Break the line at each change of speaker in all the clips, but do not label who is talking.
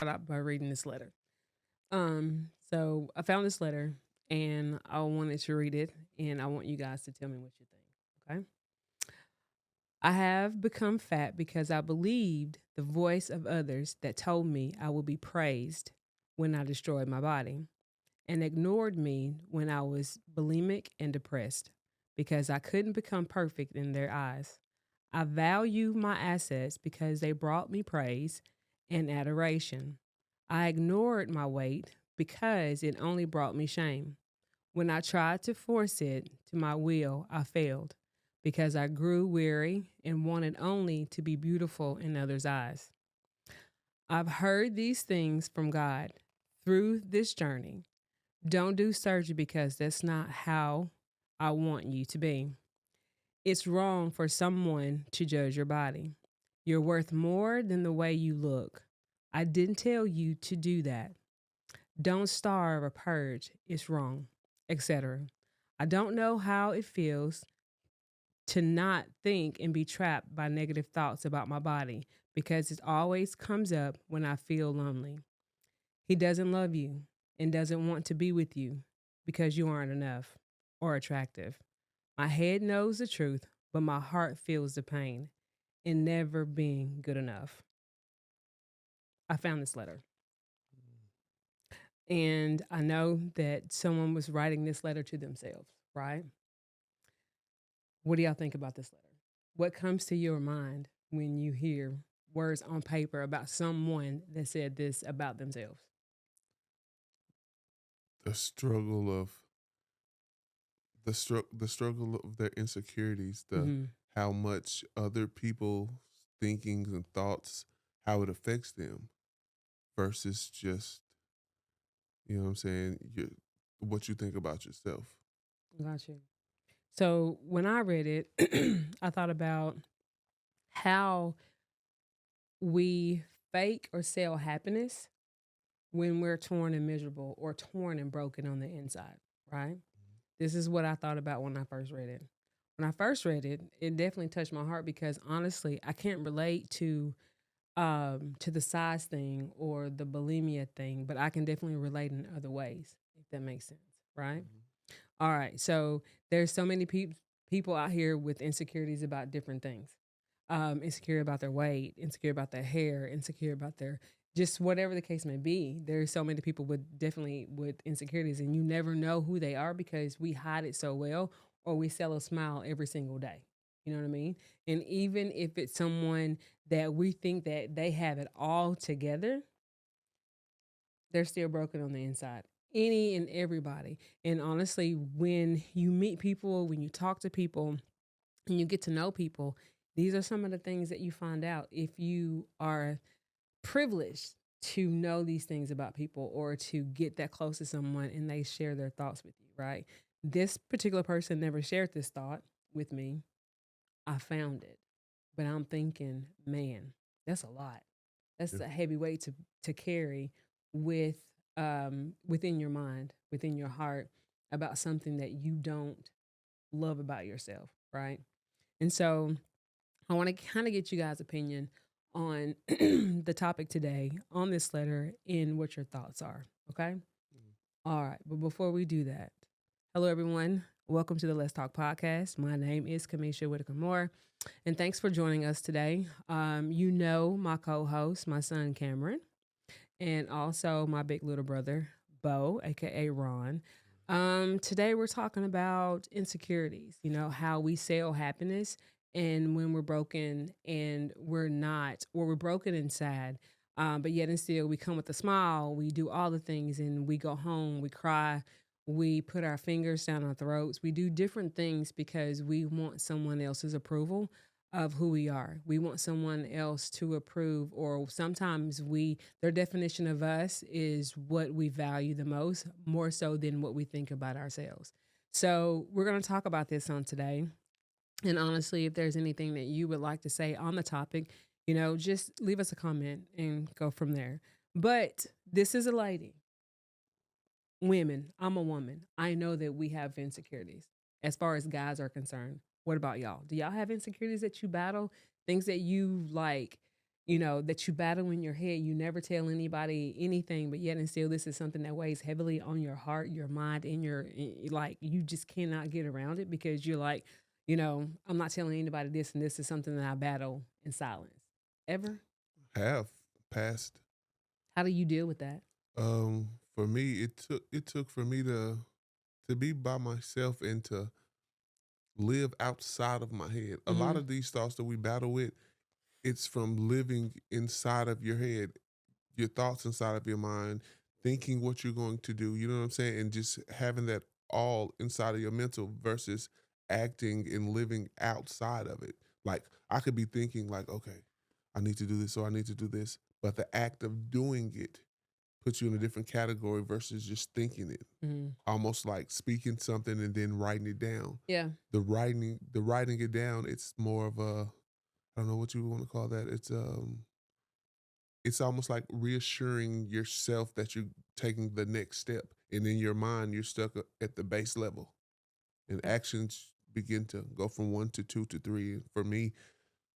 start out by reading this letter. So I found this letter and I wanted to read it, and I want you guys to tell me what you think. Okay. I have become fat because I believed the voice of others that told me I would be praised when I destroyed my body, and ignored me when I was bulimic and depressed because I couldn't become perfect in their eyes. I value my assets because they brought me praise and adoration. I ignored my weight because it only brought me shame. When I tried to force it to my will, I failed because I grew weary and wanted only to be beautiful in others' eyes. I've heard these things from God through this journey. Don't do surgery because that's not how I want you to be. It's wrong for someone to judge your body. You're worth more than the way you look. I didn't tell you to do that. Don't starve or purge. It's wrong, etc. I don't know how it feels to not think and be trapped by negative thoughts about my body because it always comes up when I feel lonely. He doesn't love you and doesn't want to be with you because you aren't enough or attractive. My head knows the truth, but my heart feels the pain in never being good enough. I found this letter, and I know that someone was writing this letter to themselves, right? What do y'all think about this letter? What comes to your mind when you hear words on paper about someone that said this about themselves?
The struggle of the struggle of their insecurities, the
Hmm.
how much other people's thinkings and thoughts, how it affects them versus just, you know what I'm saying, what you think about yourself.
Got you. So when I read it, I thought about how we fake or sell happiness when we're torn and miserable or torn and broken on the inside, right? This is what I thought about when I first read it. When I first read it, it definitely touched my heart because honestly, I can't relate to the size thing or the bulimia thing, but I can definitely relate in other ways, if that makes sense, right?
Mhm.
All right. So there's so many people out here with insecurities about different things. Insecure about their weight, insecure about their hair, insecure about their just whatever the case may be. There's so many people with definitely with insecurities, and you never know who they are because we hide it so well, or we sell a smile every single day. You know what I mean? And even if it's someone that we think that they have it all together, they're still broken on the inside. Any and everybody. And honestly, when you meet people, when you talk to people, and you get to know people, these are some of the things that you find out if you are privileged to know these things about people or to get that close to someone and they share their thoughts with you, right? This particular person never shared this thought with me. I found it. But I'm thinking, man, that's a lot. That's
Yeah.
a heavy weight to carry with within your mind, within your heart about something that you don't love about yourself, right? And so I want to kind of get you guys' opinion on the topic today on this letter and what your thoughts are. Okay.
Mhm.
All right. But before we do that, hello, everyone. Welcome to the Let's Talk podcast. My name is Kamisha Whitaker-Moore, and thanks for joining us today. You know my co-host, my son Cameron, and also my big little brother, Bo, aka Ron. Today we're talking about insecurities, you know, how we sell happiness and when we're broken and we're not, or we're broken and sad. But yet and still we come with a smile, we do all the things and we go home, we cry, we put our fingers down our throats, we do different things because we want someone else's approval of who we are. We want someone else to approve, or sometimes their definition of us is what we value the most, more so than what we think about ourselves. So, we're going to talk about this on today. And honestly, if there's anything that you would like to say on the topic, you know, just leave us a comment and go from there. But this is a lady. Women, I'm a woman. I know that we have insecurities as far as guys are concerned. What about y'all? Do y'all have insecurities that you battle? Things that you like, that you battle in your head. You never tell anybody anything, but yet and still, this is something that weighs heavily on your heart, your mind, and like, you just cannot get around it because you're like, I'm not telling anybody this, and this is something that I battle in silence. Ever?
Have passed.
How do you deal with that?
For me, it took for me to be by myself and to live outside of my head. A lot
Mm-hmm.
of these thoughts that we battle with, it's from living inside of your head, your thoughts inside of your mind, thinking what you're going to do. You know what I'm saying? And just having that all inside of your mental versus acting and living outside of it. Like I could be thinking like, okay, I need to do this or I need to do this, but the act of doing it puts you in a different category versus just thinking it.
Mm-hmm.
Almost like speaking something and then writing it down.
Yeah.
The writing it down, it's more of a, I don't know what you want to call that. It's almost like reassuring yourself that you're taking the next step. And in your mind, you're stuck at the base level. And actions begin to go from 1 to 2 to 3. And for me,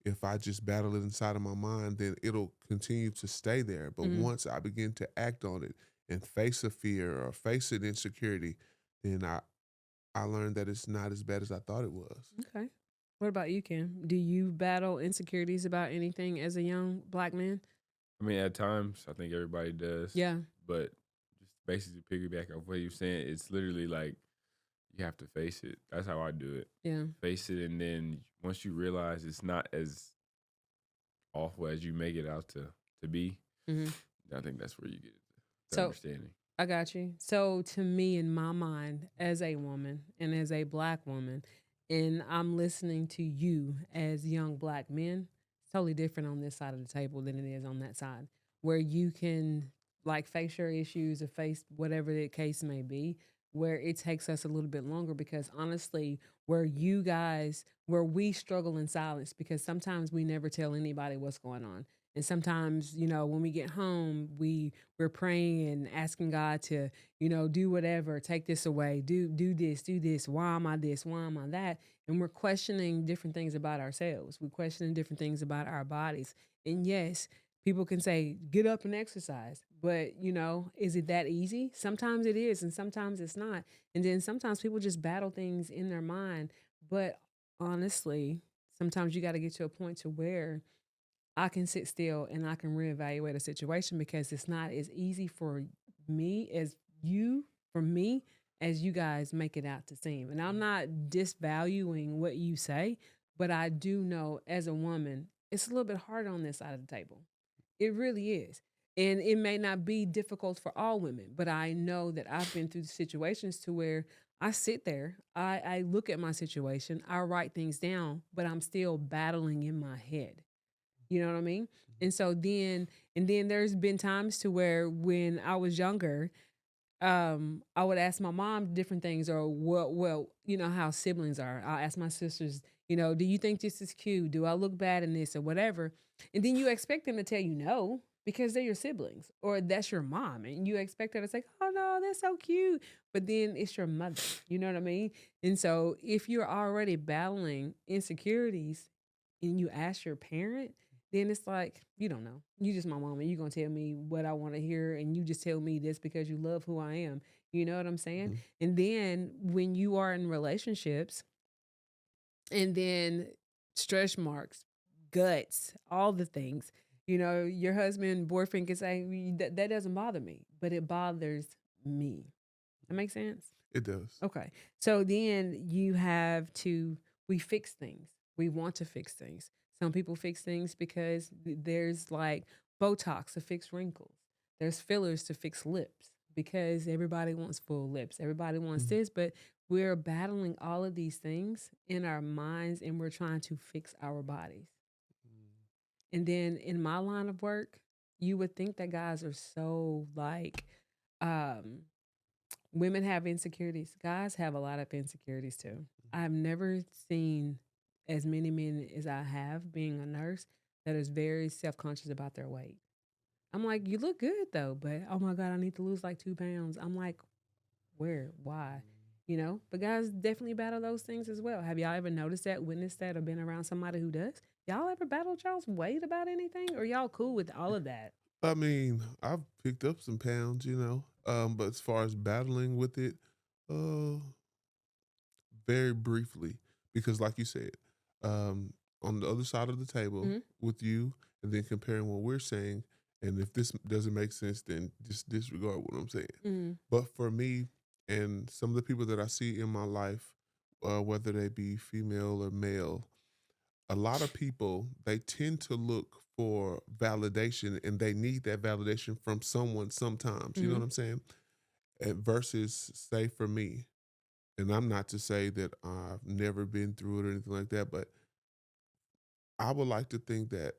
if I just battle it inside of my mind, then it'll continue to stay there. But
Mm-hmm.
once I begin to act on it and face a fear or face an insecurity, then I learned that it's not as bad as I thought it was.
Okay. What about you, Kim? Do you battle insecurities about anything as a young black man?
I mean, at times, I think everybody does.
Yeah.
But just basically piggyback off what you were saying, it's literally like you have to face it. That's how I do it.
Yeah.
Face it, and then once you realize it's not as awful as you make it out to be,
Mm-hmm.
I think that's where you get the
So
understanding.
I got you. So to me, in my mind, as a woman and as a black woman, and I'm listening to you as young black men, it's totally different on this side of the table than it is on that side, where you can like face your issues or face whatever the case may be, where it takes us a little bit longer because honestly, where we struggle in silence because sometimes we never tell anybody what's going on. And sometimes, when we get home, we're praying and asking God to, do whatever, take this away, do this, do this. Why am I this? Why am I that? And we're questioning different things about ourselves. We're questioning different things about our bodies. And yes, people can say, get up and exercise. But, is it that easy? Sometimes it is, and sometimes it's not. And then sometimes people just battle things in their mind. But honestly, sometimes you got to get to a point to where I can sit still and I can reevaluate a situation because it's not as easy me as you, for me, as you guys make it out to seem. And I'm not disvaluing what you say, but I do know as a woman, it's a little bit harder on this side of the table. It really is. And it may not be difficult for all women, but I know that I've been through situations to where I sit there, I look at my situation, I write things down, but I'm still battling in my head. You know what I mean? And then there's been times to where when I was younger, I would ask my mom different things or well, how siblings are. I'll ask my sisters, do you think this is cute? Do I look bad in this or whatever? And then you expect them to tell you no because they're your siblings or that's your mom. And you expect her to say, oh no, that's so cute. But then it's your mother. You know what I mean? And so if you're already battling insecurities and you ask your parent, then it's like, you don't know. You just my mom and you gonna tell me what I wanna hear and you just tell me this because you love who I am. You know what I'm saying?
Mhm.
And then when you are in relationships and then stretch marks, guts, all the things, your husband, boyfriend can say, that doesn't bother me, but it bothers me. That makes sense?
It does.
Okay. So then we fix things. We want to fix things. Some people fix things because there's like Botox to fix wrinkles. There's fillers to fix lips because everybody wants full lips. Everybody wants
Mhm.
this, but we're battling all of these things in our minds and we're trying to fix our bodies. And then in my line of work, you would think that guys are so like um women have insecurities. Guys have a lot of insecurities too. I've never seen as many men as I have being a nurse that is very self conscious about their weight. I'm like, you look good though, but oh my God, I need to lose like 2 pounds. I'm like, where? Why? But guys definitely battle those things as well. Have y'all ever noticed that, witnessed that, or been around somebody who does? Y'all ever battled y'all's weight about anything? Or y'all cool with all of that?
I mean, I've picked up some pounds, but as far as battling with it, uh, very briefly, because like you said, um, on the other side of the table
Mhm.
with you, and then comparing what we're saying, and if this doesn't make sense, then just disregard what I'm saying.
Mhm.
But for me and some of the people that I see in my life, whether they be female or male, a lot of people they tend to look for validation, and they need that validation from someone sometimes. You know what
Mhm.
I'm saying? Versus, say, for me, and I'm not to say that I've never been through it or anything like that, but I would like to think that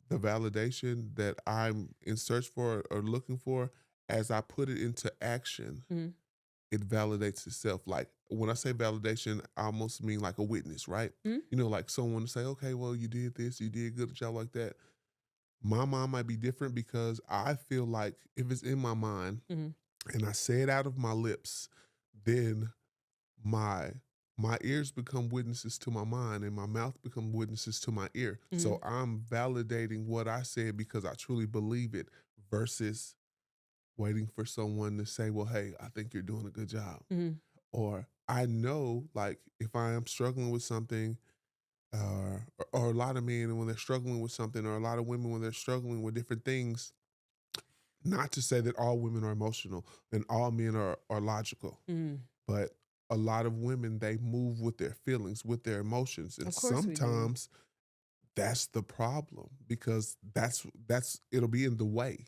the validation that I'm in search for or looking for, as I put it into action,
Mhm.
it validates itself. Like when I say validation, I almost mean like a witness, right?
Mhm.
Like someone to say, okay, well, you did this, you did a good job like that. My mind might be different because I feel like if it's in my mind
Mhm.
and I say it out of my lips, then my my ears become witnesses to my mind and my mouth become witnesses to my ear. So
Mhm.
I'm validating what I said because I truly believe it versus waiting for someone to say, well, hey, I think you're doing a good job.
Mhm.
Or I know, like, if I am struggling with something, or a lot of men when they're struggling with something, or a lot of women when they're struggling with different things, not to say that all women are emotional and all men are logical,
Mhm.
but a lot of women, they move with their feelings, with their emotions, and
Of course we do.
sometimes that's the problem because that's it'll be in the way.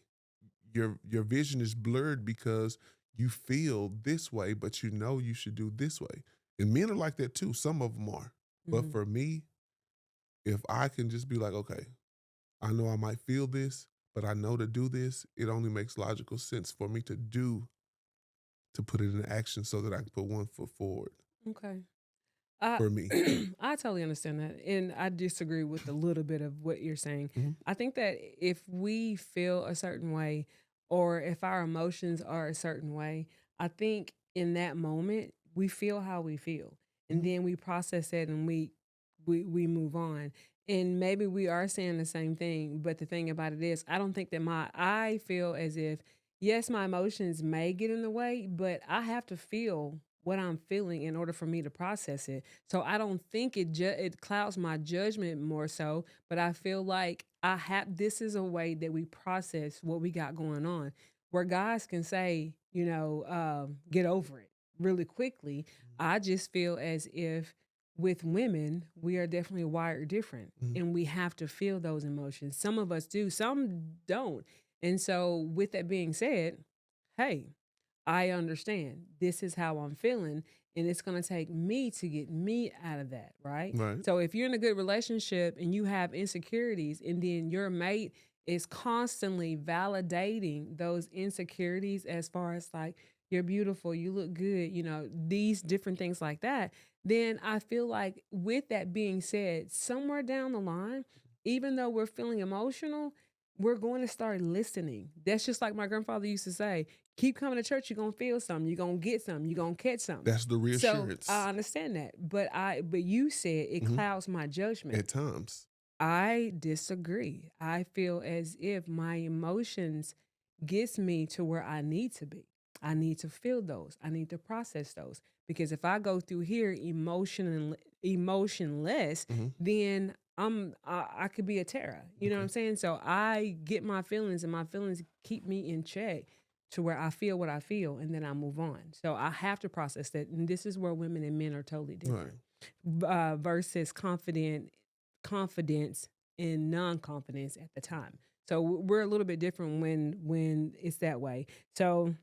Your vision is blurred because you feel this way, but you know you should do this way. And men are like that too. Some of them are. But
Mhm.
for me, if I can just be like, okay, I know I might feel this, but I know to do this, it only makes logical sense for me to put it in action so that I can put one foot forward
Okay. I
for me.
I totally understand that, and I disagree with a little bit of what you're saying.
Mhm.
I think that if we feel a certain way, or if our emotions are a certain way, I think in that moment we feel how we feel, and
Mhm.
then we process it, and we move on. And maybe we are saying the same thing, but the thing about it is, I don't think that I feel as if, yes, my emotions may get in the way, but I have to feel what I'm feeling in order for me to process it. So I don't think it clouds my judgment more so, but I feel like I have this is a way that we process what we got going on. Where guys can say, get over it really quickly. I just feel as if with women, we are definitely wired different,
Mhm.
and we have to feel those emotions. Some of us do, some don't. And so with that being said, hey, I understand. This is how I'm feeling. And it's going to take me to get me out of that. Right.
Right.
So if you're in a good relationship and you have insecurities, and then your mate is constantly validating those insecurities, as far as like, you're beautiful, you look good, these different things like that, then I feel like, with that being said, somewhere down the line, even though we're feeling emotional, we're going to start listening. That's just like my grandfather used to say, keep coming to church, you're gonna feel something, you're gonna get something, you're gonna catch something.
That's the
So
reassurance.
I understand that. But you said it
Mhm.
clouds my judgment.
At times.
I disagree. I feel as if my emotions gets me to where I need to be. I need to feel those. I need to process those. Because if I go through here emotionless,
Mhm.
then I could be a terror. You know what I'm
Okay.
saying? So I get my feelings, and my feelings keep me in check to where I feel what I feel, and then I move on. So I have to process that. And this is where women and men are totally
Right.
different. Versus confidence and non-confidence at the time. So we're a little bit different when it's that way. So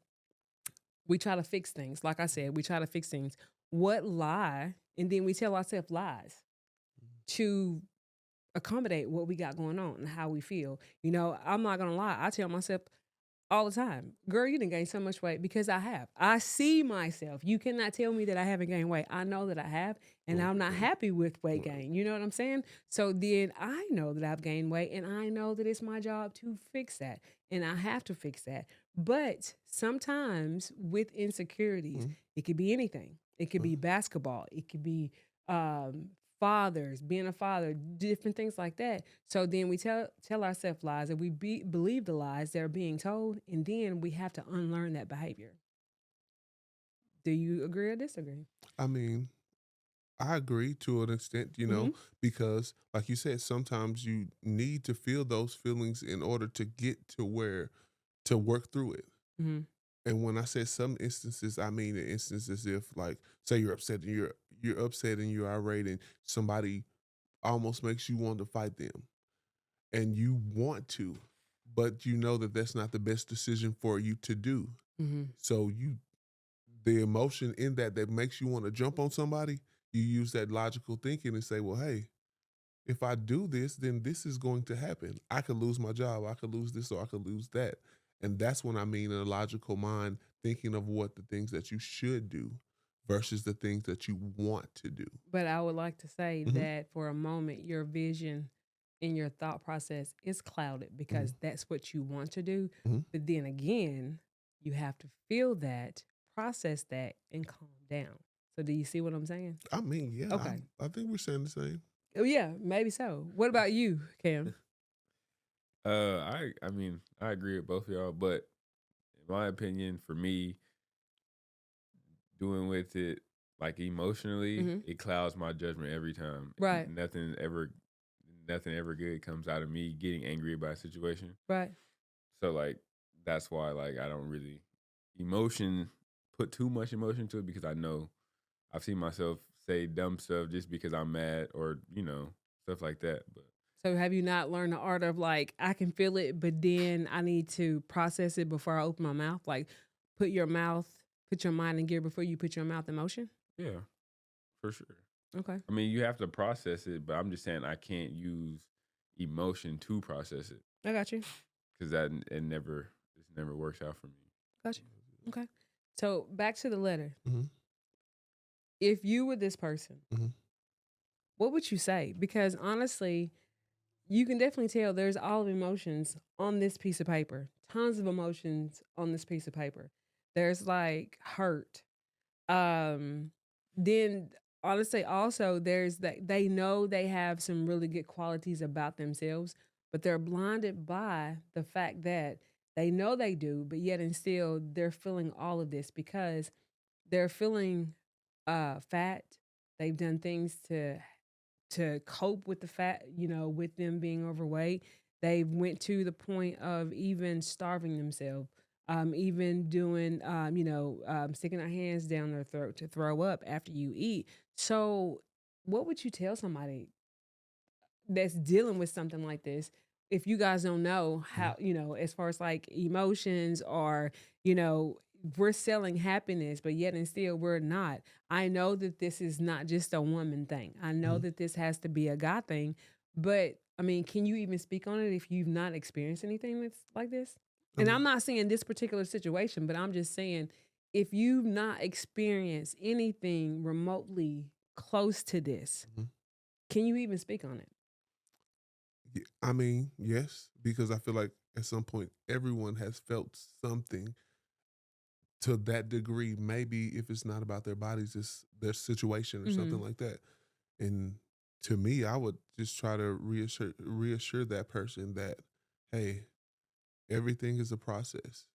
we try to fix things. Like I said, we try to fix things. What lie? And then we tell ourselves lies to accommodate what we got going on and how we feel. I'm not gonna lie. I tell myself all the time, girl, you didn't gain so much weight, because I have. I see myself. You cannot tell me that I haven't gained weight. I know that I have, and I'm not
Okay.
happy with weight
Right.
gain. You know what I'm saying? So then I know that I've gained weight, and I know that it's my job to fix that, and I have to fix that. But sometimes with insecurities,
Mhm.
it could be anything. It could
Right.
be basketball. It could be um, fathers, being a father, different things like that. So then we tell ourselves lies, and we believe the lies that are being told, and then we have to unlearn that behavior. Do you agree or disagree?
I mean, I agree to an extent,
Mm-hmm.
because like you said, sometimes you need to feel those feelings in order to get to where to work through it.
Mm-hmm.
And when I say some instances, I mean in instances if like say you're upset and you're upset and you're irate and somebody almost makes you want to fight them and you want to, but you know that that's not the best decision for you to do.
Mm-hmm.
So the emotion in that makes you want to jump on somebody, you use that logical thinking and say, well, hey, if I do this, then this is going to happen. I could lose my job. I could lose this or I could lose that. And that's when I mean in a logical mind, thinking of what the things that you should do versus the things that you want to do.
But I would like to say
Hmm.
that for a moment, your vision and your thought process is clouded
Hmm.
because that's what you want to do.
Hmm.
But then again, you have to feel that, process that, and calm down. So, do you see what I'm saying?
I mean, yeah,
Okay.
I think we're saying the same.
Oh, yeah, maybe so. What about you, Cam?
I mean, I agree with both of y'all, but in my opinion, for me, doing with it like emotionally,
Hmm.
it clouds my judgment every time.
Right,
Nothing ever good comes out of me getting angry about a situation.
right.
So like that's why like I don't really emotion put too much emotion to it because I know I've seen myself say dumb stuff just because I'm mad or stuff like that. But
So, have you not learned the art of like, I can feel it, but then I need to process it before I open my mouth? Like, put your mind in gear before you put your mouth in motion?
yeah, for sure.
Okay.
I mean, you have to process it, but I'm just saying I can't use emotion to process it
I got you.
because it never works out for me.
Got you. Okay. So back to the letter.
Hmm.
If you were this person,
Hmm.
what would you say? Because honestly, you can definitely tell there's all of emotions on this piece of paper. Tons of emotions on this piece of paper. There's like hurt. Um, then honestly, also there's that they know they have some really good qualities about themselves, but they're blinded by the fact that they know they do, but yet and still they're feeling all of this because they're feeling fat. They've done things to cope with the fat, with them being overweight. They went to the point of even starving themselves, even doing, sticking their hands down their throat to throw up after you eat. So, what would you tell somebody that's dealing with something like this? If you guys don't know how, as far as like emotions or, you know, we're selling happiness, but yet and still we're not. I know that this is not just a woman thing. I know
Hmm.
that this has to be a guy thing, but I mean, can you even speak on it if you've not experienced anything that's like this?
I
And
mean,
I'm not saying this particular situation, but I'm just saying if you've not experienced anything remotely close to this,
mhm.
can you even speak on it?
I mean, yes, because I feel like at some point everyone has felt something to that degree. Maybe if it's not about their bodies, it's their situation or something
Mhm.
like that. And to me, I would just try to reassure that person that, hey, everything is a process.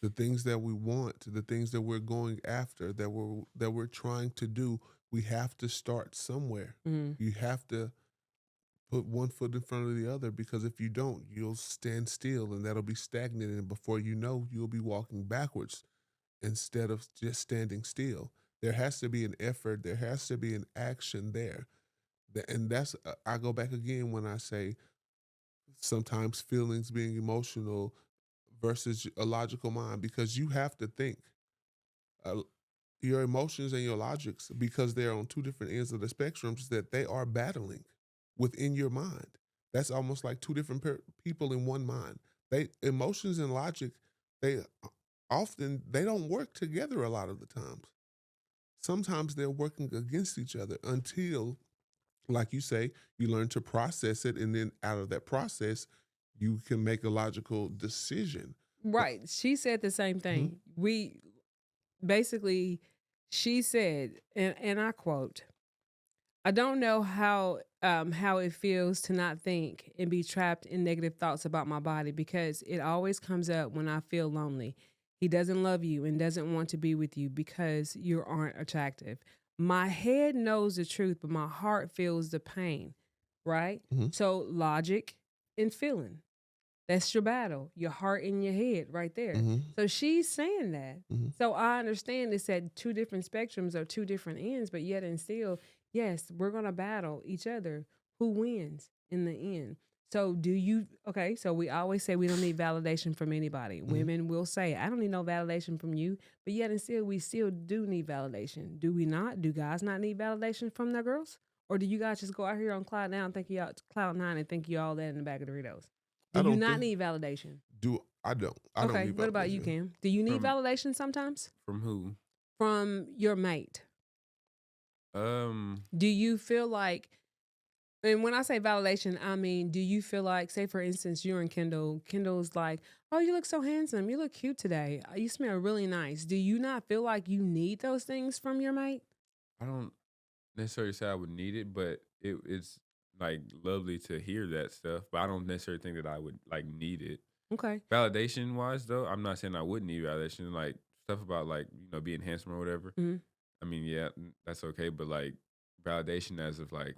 The things that we want, the things that we're going after, that we're trying to do, we have to start somewhere.
Mhm.
You have to put one foot in front of the other because if you don't, you'll stand still and that'll be stagnant. And before you know, you'll be walking backwards instead of just standing still. There has to be an effort, there has to be an action there. And that's, I go back again when I say sometimes feelings being emotional versus a logical mind because you have to think. Uh, your emotions and your logics, because they're on two different ends of the spectrums, that they are battling within your mind. That's almost like two different people in one mind. They emotions and logic, they often they don't work together a lot of the times. Sometimes they're working against each other until, like you say, you learn to process it, and then out of that process, you can make a logical decision. But
Right. She said the same
mhm,
thing. We basically, she said, and I quote, I don't know how it feels to not think and be trapped in negative thoughts about my body because it always comes up when I feel lonely. He doesn't love you and doesn't want to be with you because you aren't attractive. My head knows the truth, but my heart feels the pain, right?
Mhm.
So logic and feeling. That's your battle, your heart and your head right there.
Mhm.
So she's saying that.
Mhm.
So I understand it's at two different spectrums or two different ends, but yet and still, yes, we're going to battle each other. Who wins in the end? So do you, okay, so we always say we don't need validation from anybody.
Mhm.
Women will say, I don't need no validation from you, but yet and still, we still do need validation. Do we not? Do guys not need validation from their girls? Or do you guys just go out here on cloud nine, think you all cloud nine and think you all that in the bag of Doritos? Do
I
you
don't
not
think
need validation?
I don't. I don't
Okay,
need
what about you,
validation.
Cam? Do you need
From
validation sometimes
from who?
from your mate?
Um,
Do you feel like, and when I say validation, I mean, do you feel like, say for instance, you're in Kendall, Kendall's like, oh, you look so handsome, you look cute today, you smell really nice. Do you not feel like you need those things from your mate?
I don't necessarily say I would need it, but it's like lovely to hear that stuff. But I don't necessarily think that I would like need it.
Okay.
Validation wise, though, I'm not saying I wouldn't need validation. Like stuff about like being handsome or whatever.
Mm-hmm.
I mean, yeah, that's okay. But like validation as of like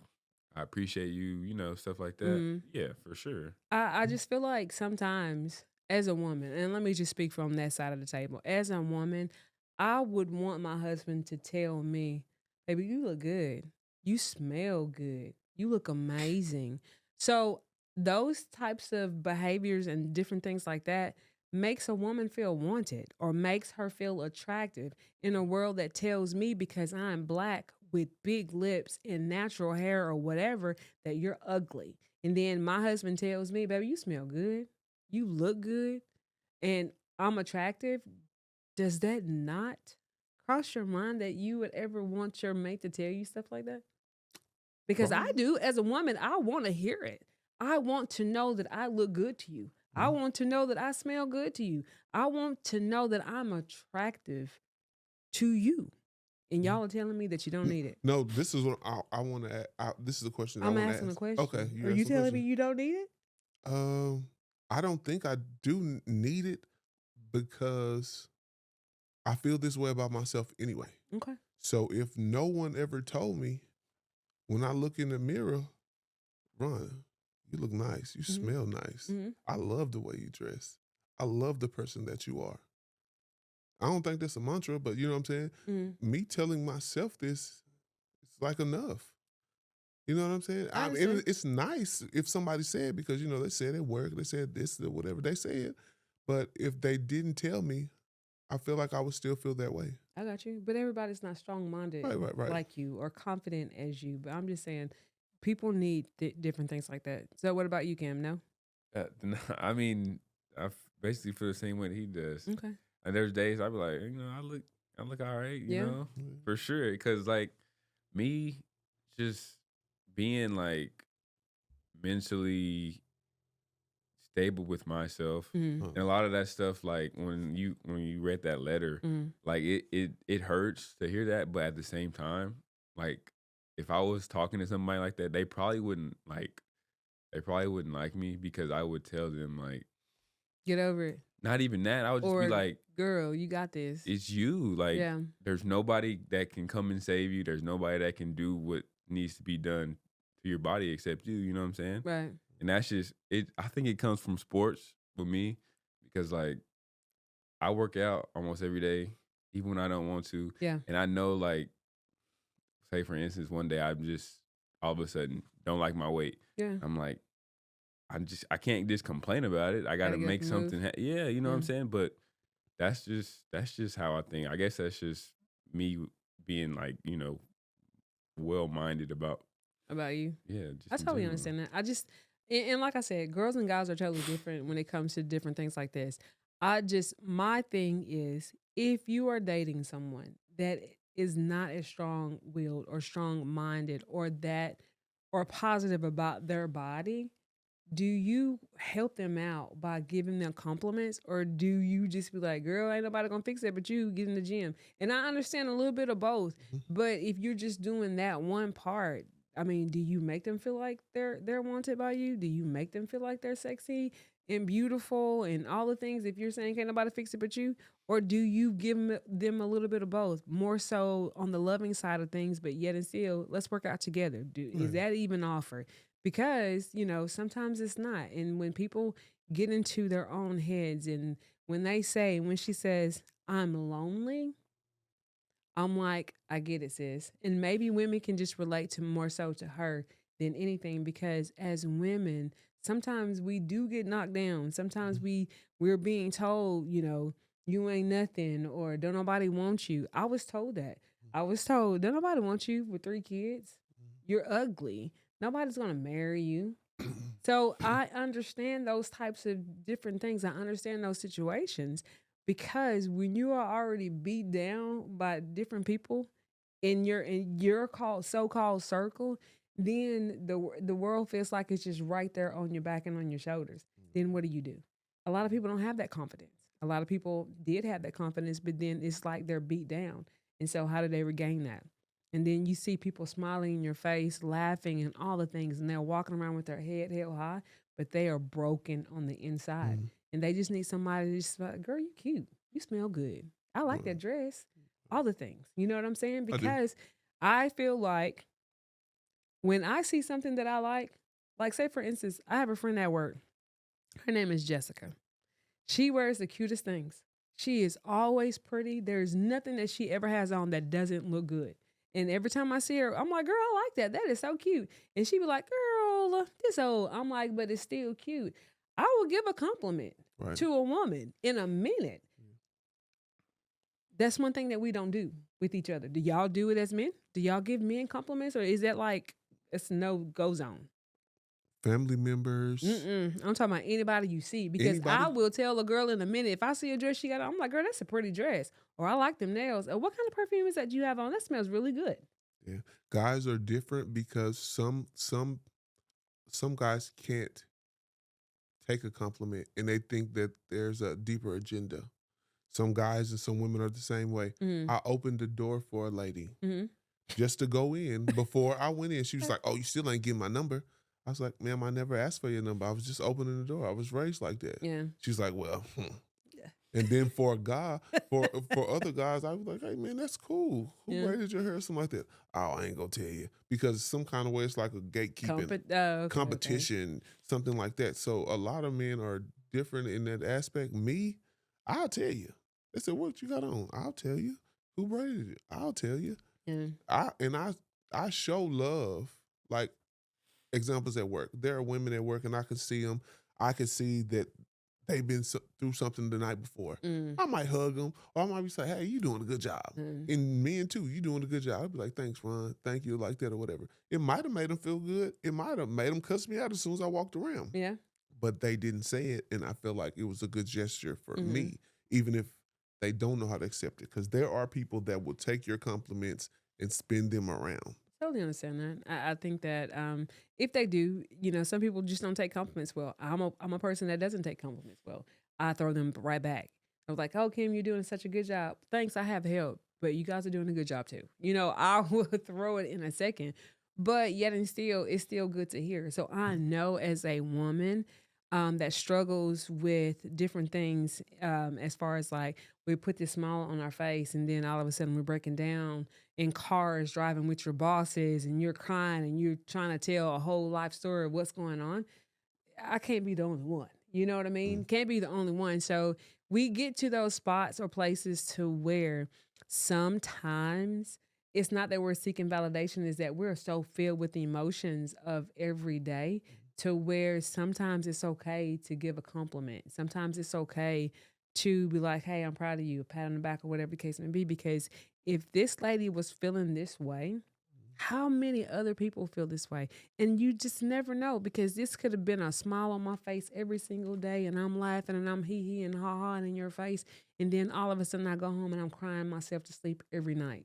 I appreciate you, stuff like that.
Mm-hmm.
Yeah, for sure.
I just feel like sometimes as a woman, and let me just speak from that side of the table. As a woman, I would want my husband to tell me, baby, you look good. You smell good. You look amazing. So those types of behaviors and different things like that makes a woman feel wanted or makes her feel attractive in a world that tells me because I'm black with big lips and natural hair or whatever that you're ugly. And then my husband tells me, baby, you smell good. You look good. And I'm attractive. Does that not cross your mind that you would ever want your mate to tell you stuff like that? Because I
Probably.
do. As a woman, I want to hear it. I want to know that I look good to you. I
Mhm.
want to know that I smell good to you. I want to know that I'm attractive to you. And
Mhm.
y'all are telling me that you don't need it.
No, this is what I want to. This is the question I
I'm
want to
asking a
ask. Okay,
question. Are
you
you
ask the
telling me
question.
you don't need it?
I don't think I do need it because I feel this way about myself anyway.
Okay.
So if no one ever told me, when I look in the mirror, Ron, you look nice. You
Mm-hmm.
smell nice.
Mm-hmm.
I love the way you dress. I love the person that you are. I don't think that's a mantra, but you know what I'm saying?
Mm-hmm.
Me telling myself this, it's like enough. You know what I'm saying?
I
I mean,
understand.
it's nice if somebody said because they said at work, they said this or whatever they said. But if they didn't tell me, I feel like I would still feel that way.
I got you. But everybody's not strong minded
Right, right, right.
like you or confident as you. But I'm just saying, people need different things like that. So, what about you, Cam? No?
I mean, basically feel the same way that he does.
Okay.
And there's days I be like, I look all right,
Yeah.
Mm.
for sure. Because like me, just being like mentally stable with myself,
Mm-hmm.
Huh.
and a lot of that stuff, like when you read that letter,
Mm-hmm.
like it hurts to hear that, but at the same time, like if I was talking to somebody like that, they probably wouldn't like me because I would tell them like
Get over it.
not even that. I would just be
Or,
like,
girl, you got this.
it's you. Like,
Yeah.
there's nobody that can come and save you. There's nobody that can do what needs to be done to your body except you. You know what I'm saying?
Right.
And that's just it. I think it comes from sports with me because like I work out almost every day, even when I don't want to.
Yeah.
And I know, like, say for instance, one day I'm just all of a sudden don't like my weight.
Yeah.
I'm like, I can't just complain about it. I got
Gotta
to
get up
make
and
something.
move.
Yeah, you know what I'm
Yeah.
saying. But that's just how I think. I guess that's just me being like well minded about
About you.
just
I
in
totally
general.
understand that. I just, and like I said, girls and guys are totally different when it comes to different things like this. My thing is, if you are dating someone that is not as strong willed or strong minded or positive about their body, do you help them out by giving them compliments or do you just be like, girl, ain't nobody gonna fix it but you get in the gym? And I understand a little bit of both,
Mhm.
but if you're just doing that one part, I mean, do you make them feel like they're wanted by you? Do you make them feel like they're sexy and beautiful and all the things if you're saying can't nobody fix it but you? Or do you give them a little bit of both? More so on the loving side of things, but yet and still, let's work out together. Is
Right.
that even offered? Because, sometimes it's not. And when people get into their own heads and when she says, I'm lonely, I'm like, I get it, sis. And maybe women can just relate to more so to her than anything because as women, sometimes we do get knocked down. Sometimes
Mhm.
we're being told, you ain't nothing or don't nobody want you. I was told that. I was told, don't nobody want you with 3 kids. You're ugly. Nobody's gonna marry you. So I understand those types of different things. I understand those situations because when you are already beat down by different people in your so-called circle, then the world feels like it's just right there on your back and on your shoulders. Then what do? A lot of people don't have that confidence. A lot of people did have that confidence, but then it's like they're beat down. And so how do they regain that? And then you see people smiling in your face, laughing, and all the things, and they're walking around with their head held high, but they are broken on the inside.
Mhm.
And they just need somebody to just like, girl, you cute. You smell good. I like
Well,
that dress. All the things. You know what I'm saying?
I do.
Because I feel like when I see something that I like say for instance, I have a friend at work. Her name is Jessica. She wears the cutest things. She is always pretty. There's nothing that she ever has on that doesn't look good. And every time I see her, I'm like, girl, I like that. That is so cute. And she be like, girl, this old. I'm like, but it's still cute. I will give a compliment
Right.
to a woman in a minute. That's one thing that we don't do with each other. Do y'all do it as men? Do y'all give men compliments, or is that like it's no go zone?
Family members,
I'm talking about anybody you see because I
anybody.
will tell a girl in a minute if I see a dress she got on, I'm like, girl, that's a pretty dress, or I like them nails, or what kind of perfume is that you have on? That smells really good.
Yeah. Guys are different because some guys can't take a compliment and they think that there's a deeper agenda. Some guys and some women are the same way.
Mm-hmm.
I opened the door for a lady
Mm-hmm.
just to go in. Before I went in, she was like, "Oh, you still ain't getting my number." I was like, "Ma'am, I never asked for your number. I was just opening the door. I was raised like that."
Yeah.
She's like, "Well,"
Yeah.
and then for a guy, for other guys, I was like, "Hey, man, that's cool. Who
Yeah.
braided your hair?" Something like that. Oh, I ain't gonna tell you because some kind of way it's like a gatekeeping
Oh, okay, okay.
competition, something like that. So a lot of men are different in that aspect. Me, I'll tell you. They said, "What you got on?" I'll tell you. Who braided it? I'll tell you.
Yeah.
I show love. Like examples at work. There are women at work, and I can see them. I can see that they've been through something the night before.
Mm,
I might hug them, or I might be say, "Hey, you doing a good job."
mm.
And men too, you doing a good job. I'd be like, "Thanks, Ron. Thank you," like that or whatever. It might have made them feel good. It might have made them cuss me out as soon as I walked around.
Yeah.
But they didn't say it, and I feel like it was a good gesture for
Mm-hmm.
me, even if they don't know how to accept it. Because there are people that will take your compliments and spin them around.
Totally understand that. I think that if they do, some people just don't take compliments well. I'm a person that doesn't take compliments well. I throw them right back. I was like, "Oh, Kim, you're doing such a good job. Thanks, I have help, but you guys are doing a good job too." I will throw it in a second, but yet and still, it's still good to hear. So I know as a woman that struggles with different things, as far as like we put this smile on our face, and then all of a sudden we're breaking down in cars driving with your bosses and you're crying and you're trying to tell a whole life story of what's going on. I can't be the only one. You know what I mean?
Mm,
Can't be the only one. So we get to those spots or places to where sometimes it's not that we're seeking validation, is that we're so filled with the emotions of every day to where sometimes it's okay to give a compliment. Sometimes it's okay to be like, hey, I'm proud of you, a pat on the back or whatever the case may be. Because if this lady was feeling this way, how many other people feel this way? And you just never know because this could have been a smile on my face every single day and I'm laughing and I'm hee hee and ha ha in your face. And then all of a sudden I go home and I'm crying myself to sleep every night.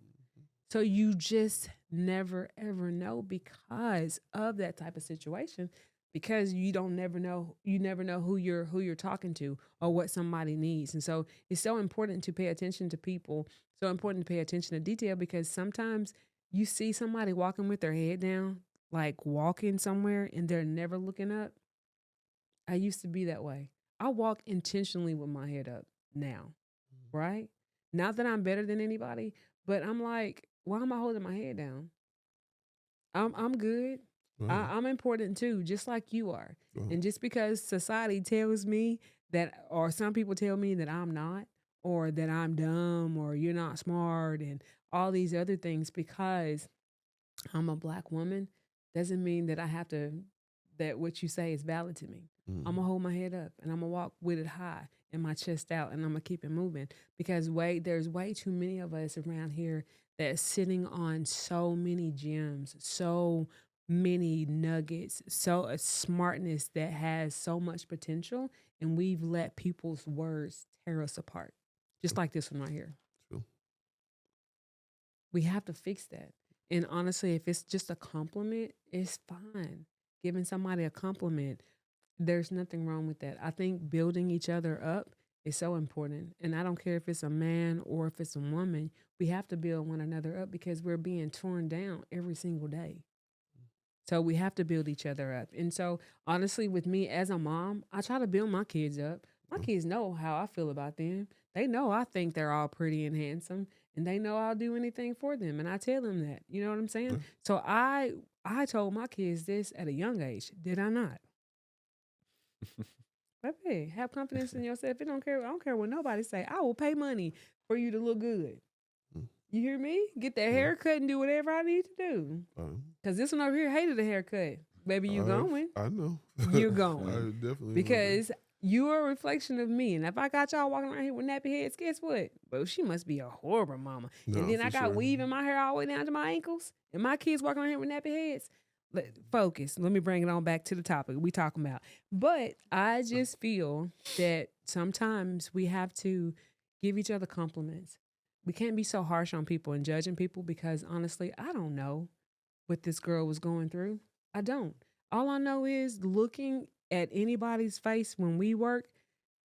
So you just never ever know because of that type of situation because you never know who you're talking to or what somebody needs. And so it's so important to pay attention to people, so important to pay attention to detail because sometimes you see somebody walking with their head down, like walking somewhere and they're never looking up. I used to be that way. I walk intentionally with my head up now, right? Not that I'm better than anybody, but I'm like, why am I holding my head down? I'm good.
Right.
I'm important too, just like you are.
Right.
And just because society tells me that, or some people tell me that I'm not, or that I'm dumb, or you're not smart, and all these other things, because I'm a black woman, doesn't mean that I have to, that what you say is valid to me. I'm
Mm.
gonna hold my head up and I'm gonna walk with it high and my chest out and I'm gonna keep it moving because there's way too many of us around here that's sitting on so many gems, so many nuggets, so a smartness that has so much potential, and we've let people's words tear us apart. Just
True.
like this one right here.
True.
We have to fix that. And honestly, if it's just a compliment, it's fine. Giving somebody a compliment, there's nothing wrong with that. I think building each other up is so important. And I don't care if it's a man or if it's a woman, we have to build one another up because we're being torn down every single day. So we have to build each other up. And so honestly, with me as a mom, I try to build my kids up. My
Mm.
kids know how I feel about them. They know I think they're all pretty and handsome, and they know I'll do anything for them. And I tell them that. You know what I'm saying?
Yeah.
So I told my kids this at a young age, did I not? Baby, have confidence in yourself. I don't care what nobody say. I will pay money for you to look good.
Mm.
You hear me? Get that
Yeah.
haircut and do whatever I need to do. Cause this one over here hated the haircut. Baby, you going.
I know.
You're
I
going.
definitely remember.
Because you are a reflection of me. And if I got y'all walking around here with nappy heads, guess what? Well, she must be a horrible mama.
No,
And then I
for
got
sure.
weave in my hair all the way down to my ankles. And my kids walking around here with nappy heads. Focus. Let me bring it on back to the topic we talking about. But I just feel that sometimes we have to give each other compliments. We can't be so harsh on people and judging people because honestly, I don't know what this girl was going through. I don't. All I know is looking at anybody's face when we work,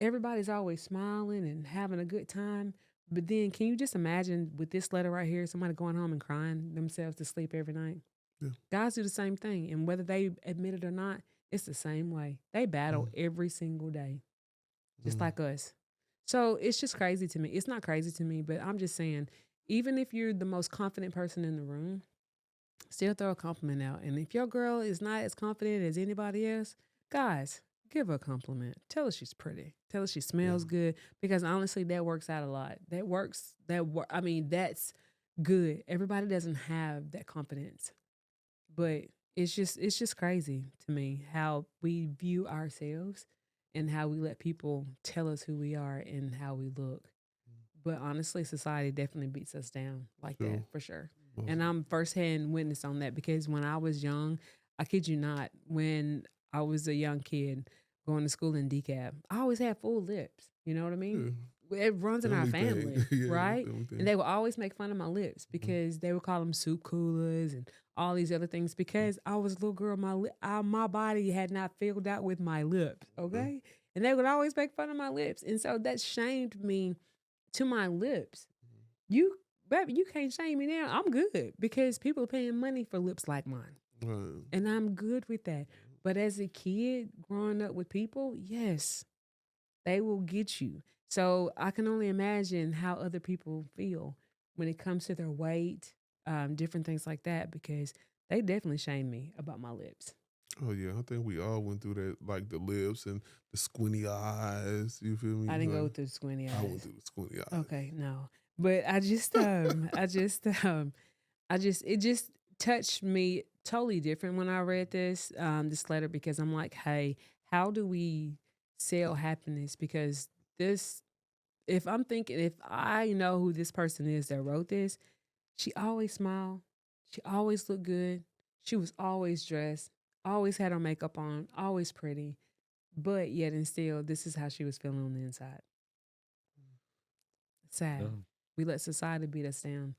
everybody's always smiling and having a good time. But then can you just imagine with this letter right here, somebody going home and crying themselves to sleep every night?
Yeah.
Guys do the same thing. And whether they admit it or not, it's the same way. They battle every single day, just like us. So it's just crazy to me. It's not crazy to me, but I'm just saying, even if you're the most confident person in the room, still throw a compliment out. And if your girl is not as confident as anybody else, guys, give her a compliment. Tell her she's pretty. Tell her she smells good. Because honestly, that works out a lot. That works. I mean, that's good. Everybody doesn't have that confidence, but it's just crazy to me how we view ourselves and how we let people tell us who we are and how we look. But honestly, society definitely beats us down like
True.
that for sure.
Most
And I'm firsthand witness on that because when I was young, I kid you not, when I was a young kid going to school in decaf, I always had full lips. You know what I mean? It runs in our
Family
family,
thing. Yeah,
right?
family thing.
And they would always make fun of my lips because they would call them soup coolers and all these other things because I was a little girl. My body had not filled out with my lips, okay? And they would always make fun of my lips. And so that shamed me to my lips. You, baby, you can't shame me now. I'm good because people are paying money for lips like mine.
Right.
And I'm good with that. But as a kid growing up with people, yes, they will get you. So I can only imagine how other people feel when it comes to their weight, different things like that, because they definitely shame me about my lips.
Oh yeah, I think we all went through that, like the lips and the squinty eyes. You feel me?
I didn't go
Like,
through squinty
I went
eyes.
through the squinty eyes.
Okay, no. But it just touched me totally different when I read this letter because I'm like, hey, how do we sell happiness? Because this, if I know who this person is that wrote this, she always smiled, she always looked good, she was always dressed, always had her makeup on, always pretty, but yet and still, this is how she was feeling on the inside. Sad.
No,
We let society beat us down.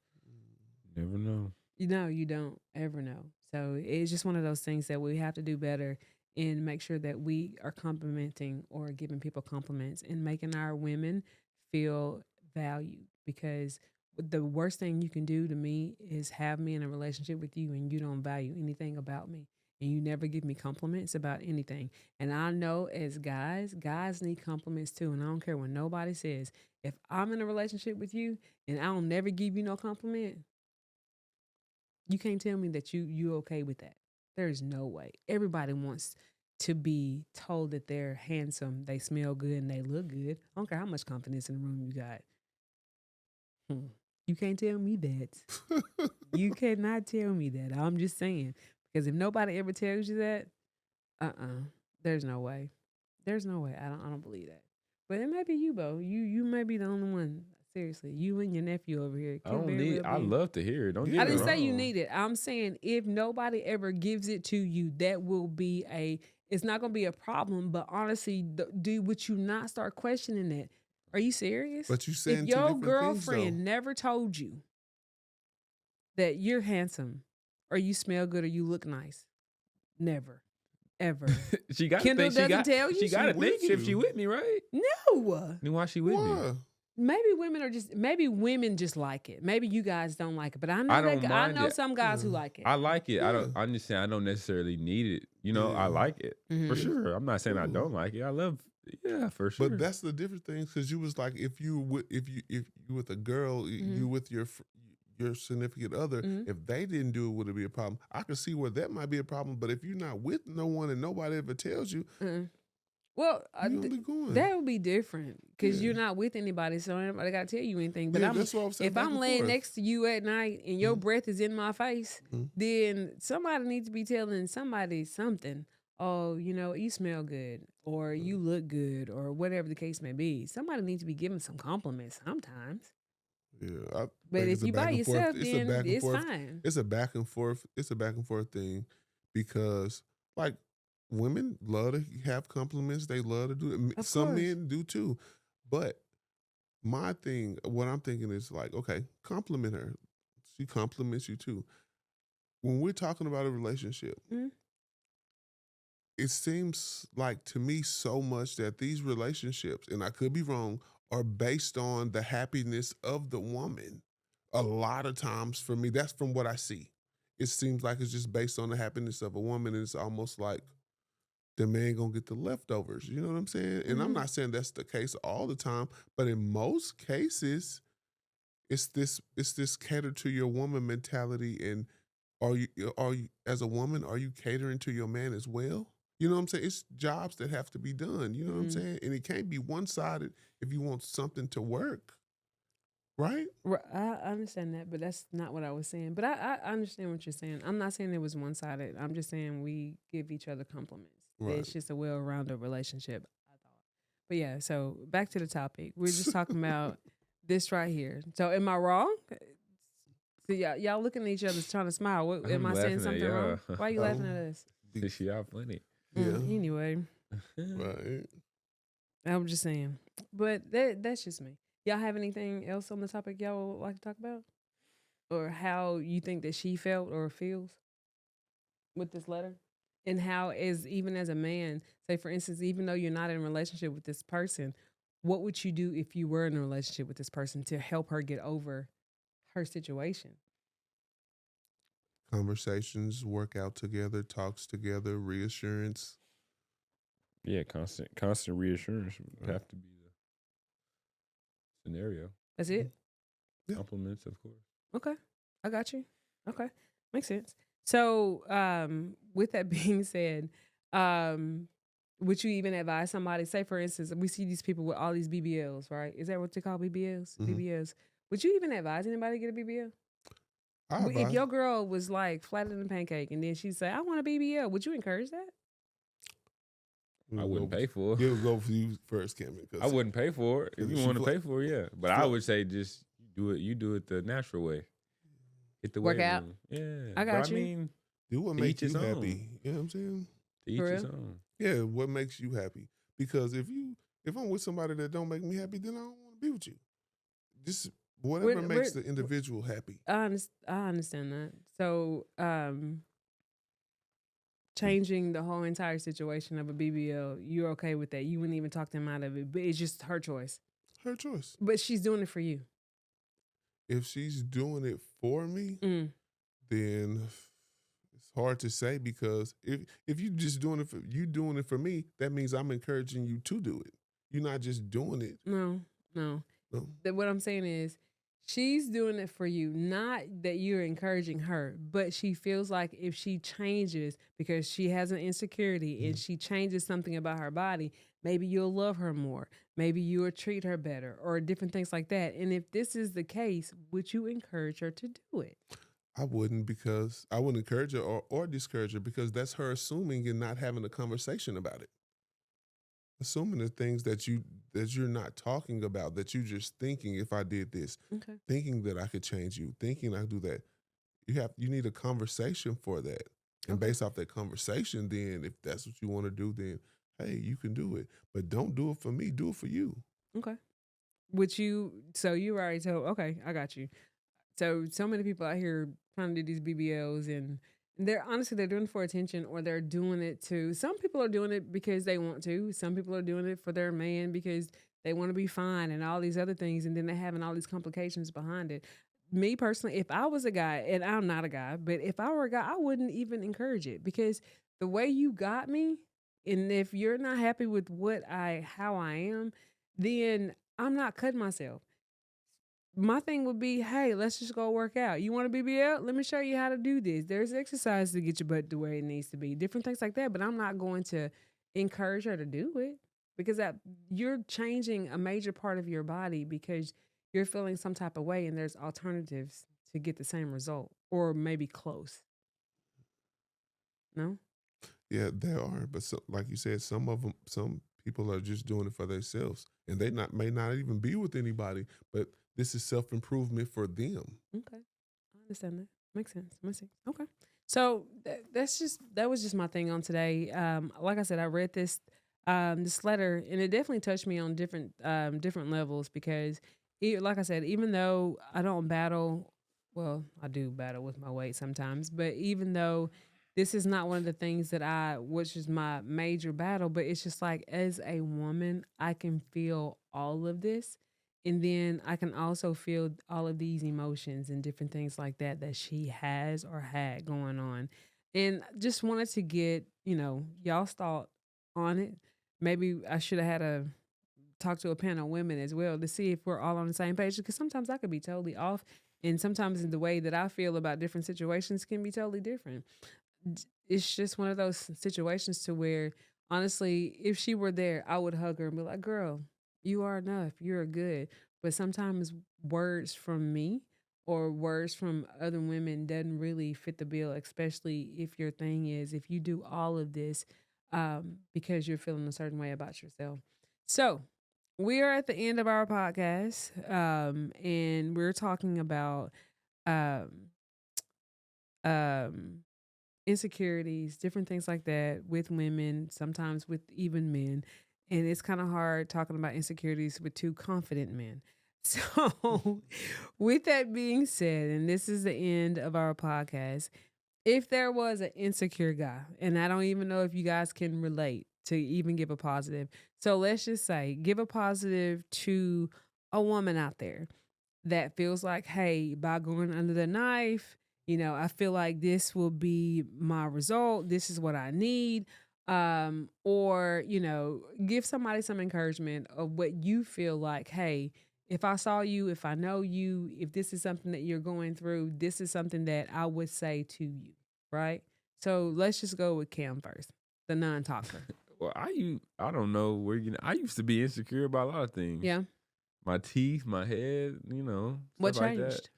never know.
You don't ever know. So it's just one of those things that we have to do better and make sure that we are complimenting or giving people compliments and making our women feel valued because the worst thing you can do to me is have me in a relationship with you and you don't value anything about me and you never give me compliments about anything. And I know as guys need compliments too. And I don't care what nobody says. If I'm in a relationship with you and I don't never give you no compliment, you can't tell me that you okay with that. There is no way. Everybody wants to be told that they're handsome, they smell good, and they look good. I don't care how much confidence in the room you got. You can't tell me that. You cannot tell me that. I'm just saying. Because if nobody ever tells you that, there's no way. There's no way. I don't believe that. But it may be you, Bo. You may be the only one. Seriously, you and your nephew over here.
I
Could
don't
very
need.
well
I
be.
love to hear it. Don't
Yeah.
get
I
me
didn't say you
wrong.
need it. I'm saying if nobody ever gives it to you, that will be it's not going to be a problem. But honestly, would you not start questioning that? Are you serious?
But you
If
saying two
your
different things, though.
girlfriend never told you that you're handsome or you smell good or you look nice, never, ever.
She got to
Kendall
think. She
doesn't
got.
tell you
She got to
with
think it if she
you.
with me, right?
No.
Then why she with me?
Why?
Maybe women just like it. Maybe you guys don't like it, but I know
I don't
I
mind
know
it.
some guys who
Yeah.
like it.
I like it. I don't.
Yeah.
I'm just saying I don't necessarily need it. You know, I
Yeah.
like it for
Mhm.
sure. I'm not saying I
Cool.
don't like it. I love. Yeah, for sure.
But that's the different thing because you was like if you with a girl, you with your significant other,
Mhm.
if they didn't do it, would it be a problem? I could see where that might be a problem. But if you're not with no one and nobody ever tells you,
Well,
you only going.
that would be different because
Yeah.
you're not with anybody, so nobody got to tell you anything. But
Yeah, that's what I'm saying.
if
back
I'm
and
laying
forth.
next to you at night and your
Mhm.
breath is in my face,
Mhm.
then somebody needs to be telling somebody something. Oh, you smell good, or you look good, or whatever the case may be. Somebody needs to be giving some compliments sometimes.
Yeah, I
But
think
if
it's a
you
back
by
and forth.
yourself,
It's a
then
back and
it's
forth.
fine.
It's a back and forth. It's a back and forth thing because like women love to have compliments. They love to do it.
Of
Some
course.
men do too. But my thing, what I'm thinking is like, okay, compliment her. She compliments you too. When we're talking about a relationship,
Mhm.
it seems like to me so much that these relationships, and I could be wrong, are based on the happiness of the woman. A lot of times for me, that's from what I see. It seems like it's just based on the happiness of a woman, and it's almost like the man gonna get the leftovers. You know what I'm saying? And I'm
Mhm.
not saying that's the case all the time, but in most cases, it's this cater to your woman mentality. And are you as a woman, are you catering to your man as well? You know what I'm saying? It's jobs that have to be done. You know what I'm
Mhm.
saying? And it can't be one sided if you want something to work, right?
I understand that, but that's not what I was saying. But I understand what you're saying. I'm not saying it was one sided. I'm just saying we give each other compliments.
Right.
It's just a well rounded relationship, I thought. But yeah, so back to the topic. We're just talking about this right here. So am I wrong? So y'all looking at each other trying to smile. What, am
I'm
I saying
laughing at
something wrong?
y'all.
Why are you laughing at us?
She out funny.
Yeah.
Anyway,
Right.
I'm just saying. But that's just me. Y'all have anything else on the topic y'all would like to talk about? Or how you think that she felt or feels with this letter? And how even as a man, say for instance, even though you're not in a relationship with this person, what would you do if you were in a relationship with this person to help her get over her situation?
Conversations, work out together, talks together, reassurance.
Yeah, constant reassurance would have to be the scenario.
That's it?
Yeah.
Compliments, of course.
Okay. I got you. Okay. Makes sense. So, with that being said, would you even advise somebody, say for instance, we see these people with all these BBLs, right? Is that what they call BBLs?
Mhm.
BBLs. Would you even advise anybody to get a BBL?
I
If your girl was like flatter than a pancake and then she said, I want a BBL, would you encourage that?
I wouldn't pay for it.
It'll go for you first, Cameron.
I wouldn't pay for it. If you
She
want to
fla-
pay for it, yeah. But I
fla-
would say just do it. You do it the natural way. Hit the
Work
weight
out.
room. Yeah.
I got
but
you.
I mean,
do what
to
makes
each
you
his
happy.
own.
You know what I'm saying?
to each
For
his
real?
own.
Yeah, what makes you happy? Because if I'm with somebody that don't make me happy, then I don't want to be with you. Just whatever makes the individual happy.
I understand that. So, changing the whole entire situation of a BBL, you're okay with that? You wouldn't even talk them out of it, but it's just her choice.
Her choice.
But she's doing it for you.
If she's doing it for me,
Mm,
then it's hard to say because if you just doing it for me, that means I'm encouraging you to do it. You're not just doing it.
no, no.
No.
What I'm saying is, she's doing it for you, not that you're encouraging her, but she feels like if she changes because she has an insecurity and
Mhm.
she changes something about her body, maybe you'll love her more. Maybe you'll treat her better or different things like that. And if this is the case, would you encourage her to do it?
I wouldn't because I wouldn't encourage her or discourage her because that's her assuming and not having a conversation about it. Assuming the things that you're not talking about, that you just thinking if I did this,
Okay.
thinking that I could change you, thinking I could do that. You need a conversation for that. And
Okay.
based off that conversation, then if that's what you want to do, then hey, you can do it. But don't do it for me, do it for you.
Okay. Would you, so you already told, okay, I got you. So many people out here trying to do these BBLs and they're honestly they're doing it for attention or they're doing it to some people are doing it because they want to. Some people are doing it for their man because they want to be fine and all these other things and then they're having all these complications behind it. Me personally, if I was a guy, and I'm not a guy, but if I were a guy, I wouldn't even encourage it because the way you got me, and if you're not happy with how I am, then I'm not cutting myself. My thing would be, hey, let's just go work out. You want a BBL? Let me show you how to do this. There's exercise to get your butt to where it needs to be, different things like that. But I'm not going to encourage her to do it because you're changing a major part of your body because you're feeling some type of way and there's alternatives to get the same result or maybe close. No?
Yeah, there are. But so, like you said, some people are just doing it for themselves. And they not may not even be with anybody, but this is self-improvement for them.
Okay. I understand that. Makes sense. Makes sense. Okay. So that was just my thing on today. Like I said, I read this letter and it definitely touched me on different levels because like I said, even though I don't battle, well, I do battle with my weight sometimes, but even though this is not one of the things which is my major battle, but it's just like as a woman, I can feel all of this and then I can also feel all of these emotions and different things like that she has or had going on. And just wanted to get, y'all's thought on it. Maybe I should have had a talk to a panel of women as well to see if we're all on the same page because sometimes I could be totally off and sometimes the way that I feel about different situations can be totally different. It's just one of those situations to where honestly, if she were there, I would hug her and be like, "Girl, you are enough. You're good." But sometimes words from me or words from other women doesn't really fit the bill, especially if your thing is if you do all of this because you're feeling a certain way about yourself. So we are at the end of our podcast, and we're talking about um, um, insecurities, different things like that with women, sometimes with even men. And it's kind of hard talking about insecurities with two confident men. So, with that being said, and this is the end of our podcast, if there was an insecure guy, and I don't even know if you guys can relate to even give a positive. So, let's just say give a positive to a woman out there that feels like, hey, by going under the knife, I feel like this will be my result. This is what I need. Or, give somebody some encouragement of what you feel like, hey, if I saw you, if I know you, if this is something that you're going through, this is something that I would say to you. Right. So let's just go with Cam first, the non talker.
Well, I don't know where I used to be insecure about a lot of things.
Yeah.
My teeth, my head,
What
stuff like that.
changed?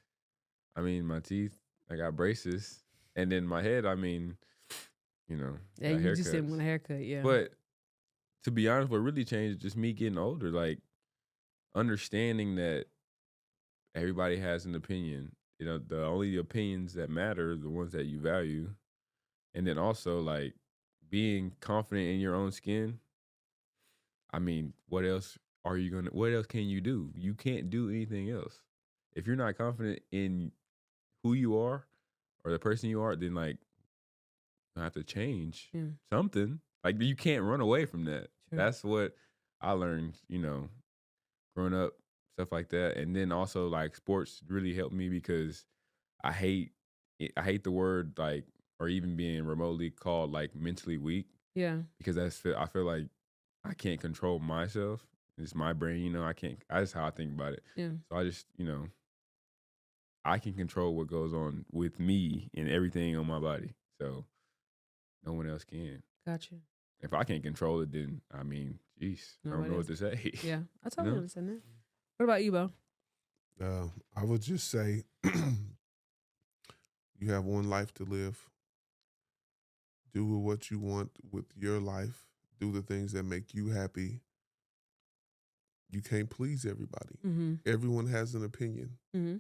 I mean, my teeth, I got braces, and then my head, I mean,
Yeah,
got
you just didn't
haircuts.
want a haircut. Yeah.
But to be honest, what really changed is just me getting older, like understanding that everybody has an opinion. The only opinions that matter are the ones that you value, and then also like being confident in your own skin. I mean, what else can you do? You can't do anything else. If you're not confident in who you are or the person you are, then like you have to change
Yeah.
something. Like you can't run away from that.
True.
That's what I learned, growing up, stuff like that. And then also like sports really helped me because I hate I hate the word like or even being remotely called like mentally weak
Yeah.
because I feel like I can't control myself. It's my brain, you know. I can't. That's how I think about it.
Yeah.
So I just, I can control what goes on with me and everything on my body. So no one else can.
Gotcha.
If I can't control it, then I mean, jeez, I don't
Nobody
know
else.
what to say.
Yeah. I
You
totally
know?
understand that. What about you, Bo?
I would just say you have one life to live. Do what you want with your life. Do the things that make you happy. You can't please everybody.
Mm-hmm.
Everyone has an opinion,
Mm-hmm.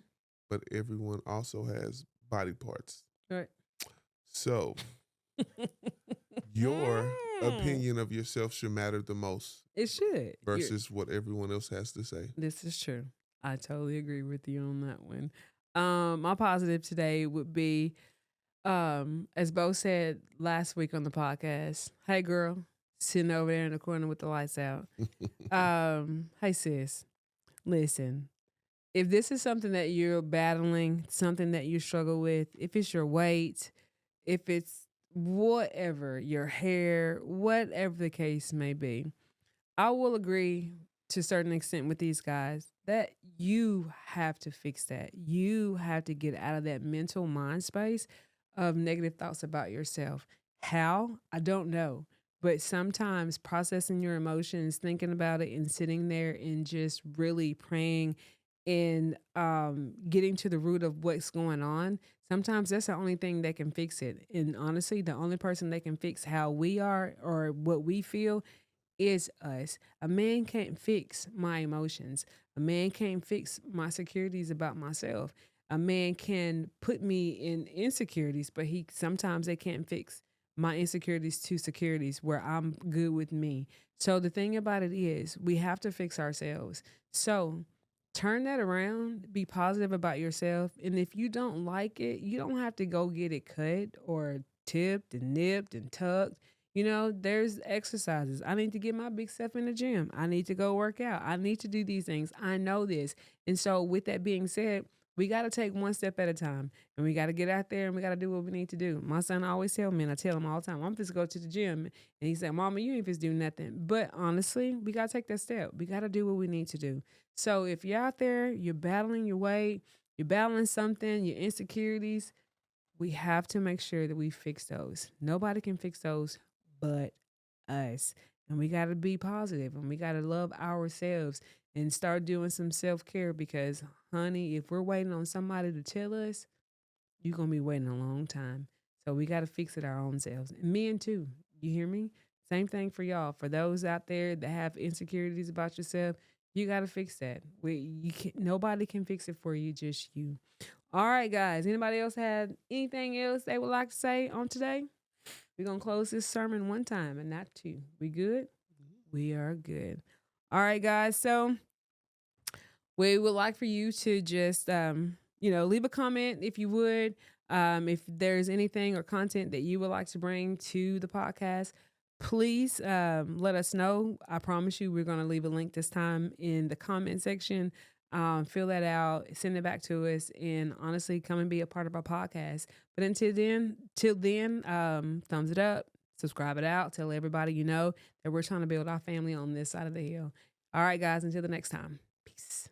but everyone also has body parts.
Right.
So your opinion of yourself should matter the most
It should.
versus what everyone else has to say.
This is true. I totally agree with you on that one. My positive today would be, as Bo said last week on the podcast, hey girl, sitting over there in the corner with the lights out. Hey sis, listen, if this is something that you're battling, something that you struggle with, if it's your weight, if it's whatever, your hair, whatever the case may be, I will agree to a certain extent with these guys that you have to fix that. You have to get out of that mental mind space of negative thoughts about yourself. How? I don't know. But sometimes processing your emotions, thinking about it, and sitting there and just really praying and getting to the root of what's going on, sometimes that's the only thing that can fix it. And honestly, the only person that can fix how we are or what we feel is us. A man can't fix my emotions. A man can't fix my securities about myself. A man can put me in insecurities, but he sometimes they can't fix my insecurities to securities where I'm good with me. So the thing about it is we have to fix ourselves. So turn that around, be positive about yourself. And if you don't like it, you don't have to go get it cut or tipped and nipped and tucked. There's exercises. I need to get my big stuff in the gym. I need to go work out. I need to do these things. I know this. And so, with that being said, we got to take one step at a time and we got to get out there and we got to do what we need to do. My son always tell me, and I tell him all the time, I'm just go to the gym. And he said, Mama, you ain't just do nothing. But honestly, we got to take that step. We got to do what we need to do. So, if you're out there, you're battling your weight, you're battling something, your insecurities, we have to make sure that we fix those. Nobody can fix those but us. And we got to be positive and we got to love ourselves and start doing some self-care because, honey, if we're waiting on somebody to tell us, you're going to be waiting a long time. So we got to fix it our own selves. And men too. You hear me? Same thing for y'all. For those out there that have insecurities about yourself, you got to fix that. Nobody can fix it for you, just you. All right, guys. Anybody else had anything else they would like to say on today? We're going to close this sermon one time and not two. We good? We are good. All right, guys. So we would like for you to just, leave a comment if you would. If there's anything or content that you would like to bring to the podcast, please let us know. I promise you we're going to leave a link this time in the comment section. Fill that out, send it back to us, and honestly, come and be a part of our podcast. But until then, thumbs it up, subscribe it out, tell everybody you know that we're trying to build our family on this side of the hill. All right, guys, until the next time. Peace.